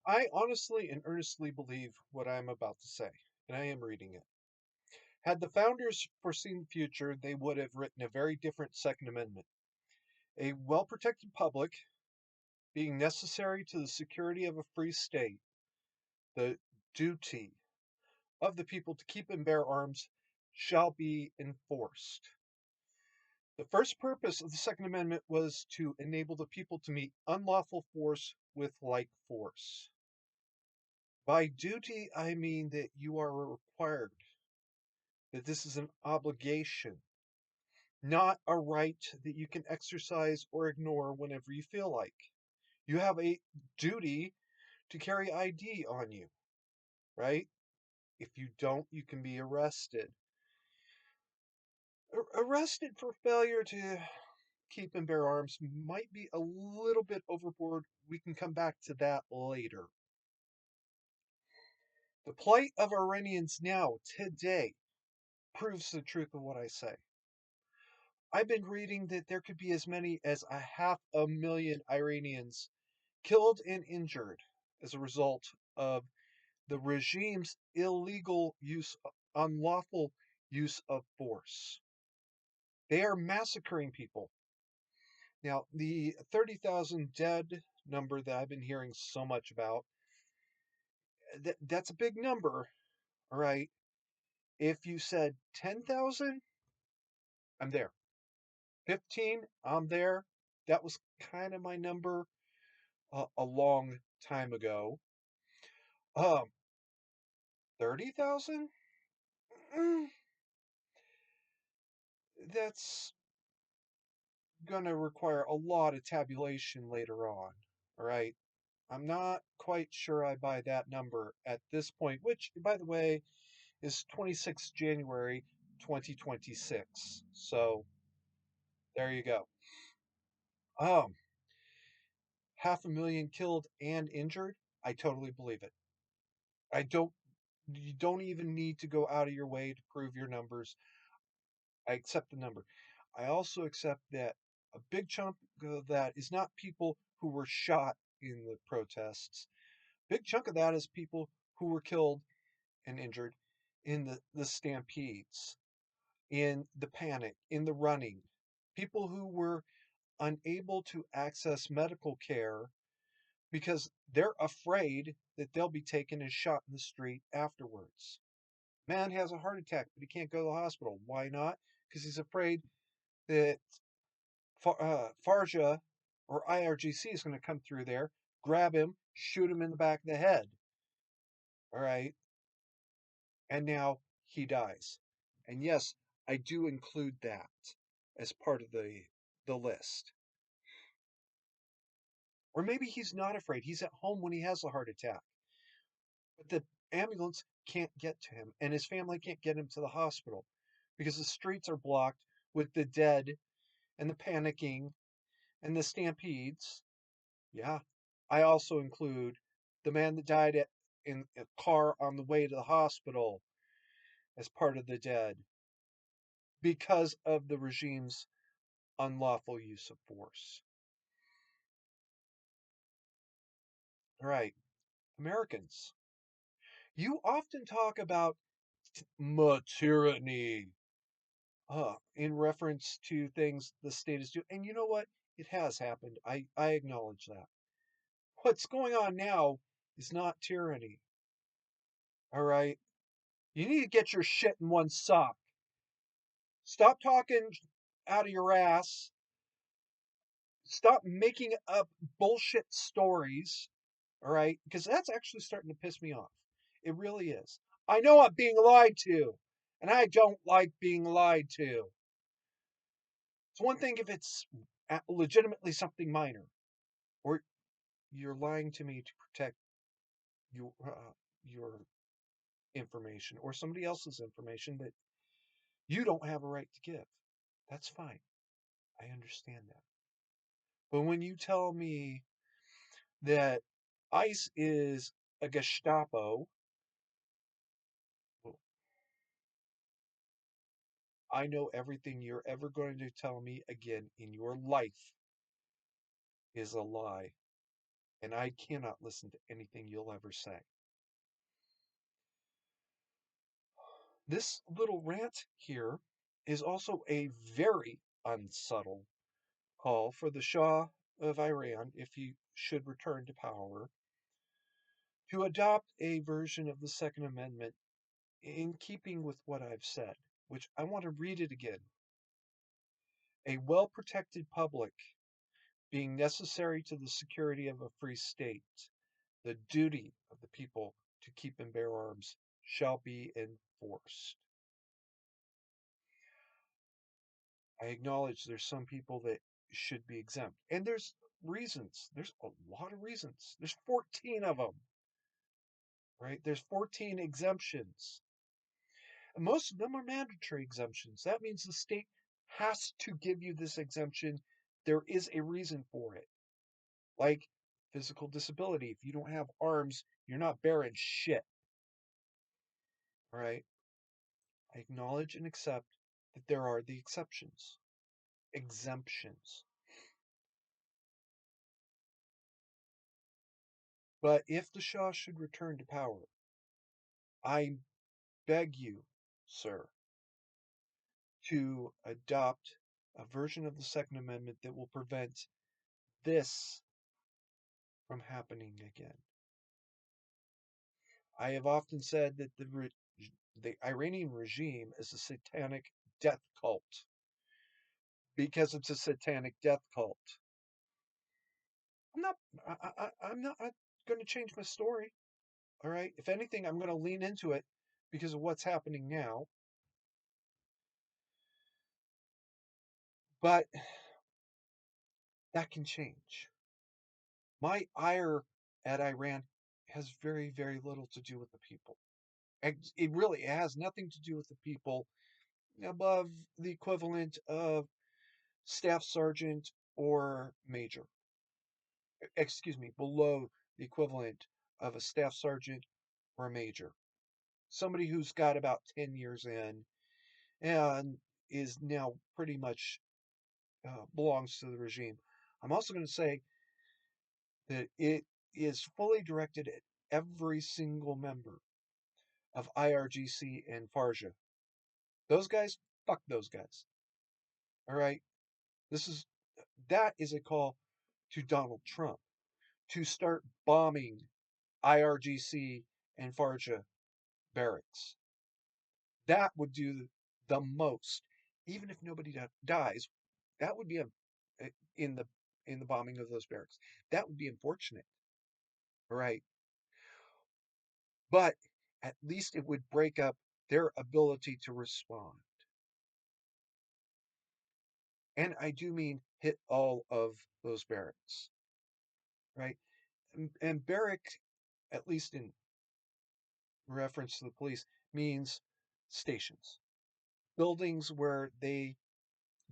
I honestly and earnestly believe what I am about to say, and I am reading it. Had the founders foreseen the future, they would have written a very different Second Amendment. A well protected public, being necessary to the security of a free state, the duty of the people to keep and bear arms shall be enforced. The first purpose of the Second Amendment was to enable the people to meet unlawful force with like force. By duty, I mean that you are required, that this is an obligation, not a right that you can exercise or ignore whenever you feel like. You have a duty to carry ID on you, right? If you don't, you can be arrested. Arrested for failure to keep and bear arms might be a little bit overboard. We can come back to that later. The plight of Iranians now, today, proves the truth of what I say. I've been reading that there could be as many as a half a million Iranians killed and injured as a result of the regime's illegal use, unlawful use of force. They are massacring people. Now, the 30,000 dead number that I've been hearing so much about, that's a big number, all right? If you said 10,000, I'm there. 15, I'm there. That was kind of my number a long time ago. Um, 30,000? Mm, that's going to require a lot of tabulation later on. All right. I'm not quite sure I buy that number at this point, which, by the way, is 26th January 2026. So there you go. Um, Half a million killed and injured. I totally believe it. I don't, you don't even need to go out of your way to prove your numbers. I accept the number. I also accept that a big chunk of that is not people who were shot in the protests. Big chunk of that is people who were killed and injured in the stampedes, in the panic, in the running. People who were unable to access medical care because they're afraid that they'll be taken and shot in the street afterwards. Man has a heart attack, but he can't go to the hospital. Why not? Because he's afraid that Farja or IRGC is going to come through there, grab him, shoot him in the back of the head. All right. And now he dies. And yes, I do include that as part of the list. Or maybe he's not afraid. He's at home when he has a heart attack. But the ambulance can't get to him, and his family can't get him to the hospital because the streets are blocked with the dead and the panicking and the stampedes. Yeah. I also include the man that died in a car on the way to the hospital as part of the dead because of the regime's unlawful use of force. All right, Americans, you often talk about tyranny in reference to things the state is doing. And you know what? It has happened. I acknowledge that. What's going on now is not tyranny. All right. You need to get your shit in one sock. Stop talking out of your ass. Stop making up bullshit stories. All right. Because that's actually starting to piss me off. It really is. I know I'm being lied to, and I don't like being lied to. It's one thing if it's legitimately something minor, or you're lying to me to protect your information or somebody else's information that you don't have a right to give. That's fine. I understand that. But when you tell me that ICE is a Gestapo, well, I know everything you're ever going to tell me again in your life is a lie. and I cannot listen to anything you'll ever say. This little rant here is also a very unsubtle call for the Shah of Iran, if he should return to power, to adopt a version of the Second Amendment in keeping with what I've said, which I want to read it again. A well protected public being necessary to the security of a free state, the duty of the people to keep and bear arms shall be enforced. I acknowledge there's some people that should be exempt, and there's reasons. There's a lot of reasons. There's 14 of them, right? There's 14 exemptions. And most of them are mandatory exemptions. That means the state has to give you this exemption. There is a reason for it. Like physical disability. If you don't have arms, you're not bearing shit. All right. I acknowledge and accept that there are the exceptions, exemptions. But if the Shah should return to power, I beg you, sir, to adopt a version of the Second Amendment that will prevent this from happening again. I have often said that the Iranian regime is a satanic death cult because it's a satanic death cult. I'm not. I'm not going to change my story. All right. If anything, I'm going to lean into it because of what's happening now. But that can change. My ire at Iran has very, very little to do with the people. It really has nothing to do with the people above the equivalent of staff sergeant or major. Excuse me, below the equivalent of a staff sergeant or a major. Somebody who's got about 10 years in and is now pretty much belongs to the regime. I'm also going to say that it is fully directed at every single member of IRGC and Farja. Those guys, fuck those guys. All right. This is that is a call to Donald Trump to start bombing IRGC and Farja barracks. That would do the most. Even if nobody dies, that would be in the in the bombing of those barracks. That would be unfortunate. All right. But at least it would break up their ability to respond. And I do mean hit all of those barracks, right? And barrack, at least in reference to the police, means stations, buildings where they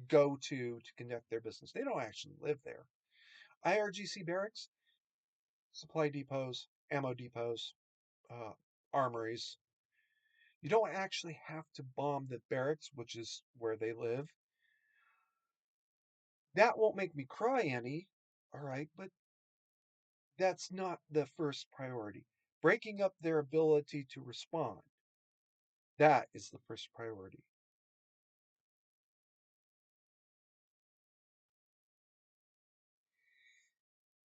go to conduct their business. They don't actually live there. IRGC barracks, supply depots, ammo depots, uh, armories. You don't actually have to bomb the barracks, which is where they live. That won't make me cry any, all right, but that's not the first priority. Breaking up their ability to respond, that is the first priority.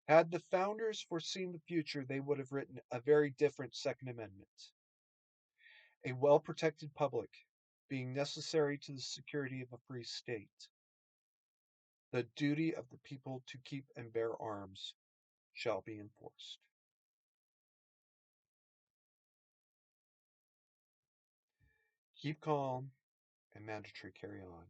Had the founders foreseen the future, they would have written a very different Second Amendment. A well protected public being necessary to the security of a free state. The duty of the people to keep and bear arms shall be enforced. Keep calm and mandatory carry on.